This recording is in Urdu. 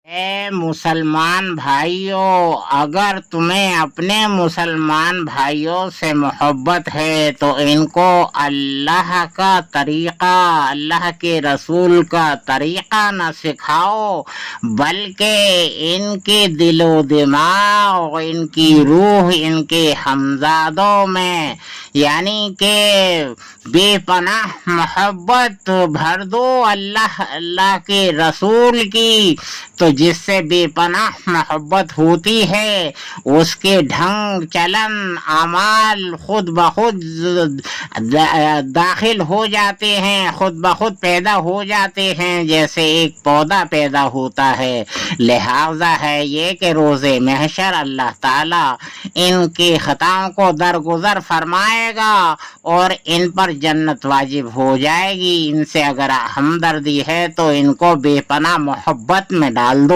اے مسلمان بھائیوں، اگر تمہیں اپنے مسلمان بھائیوں سے محبت ہے تو ان کو اللہ کا طریقہ، اللہ کے رسول کا طریقہ نہ سکھاؤ، بلکہ ان کے دل و دماغ، ان کی روح، ان کے ہمزادوں میں یعنی کہ بے پناہ محبت بھر دو اللہ کے رسول کی، تو جس سے بے پناہ محبت ہوتی ہے اس کے ڈھنگ چلن اعمال خود بخود داخل ہو جاتے ہیں، خود بخود پیدا ہو جاتے ہیں، جیسے ایک پودا پیدا ہوتا ہے۔ لہذا ہے یہ کہ روز محشر اللہ تعالیٰ ان کے خطاؤں کو درگزر فرمائے گا اور ان پر جنت واجب ہو جائے گی۔ ان سے اگر ہمدردی ہے تو ان کو بے پناہ محبت میں ڈال دو۔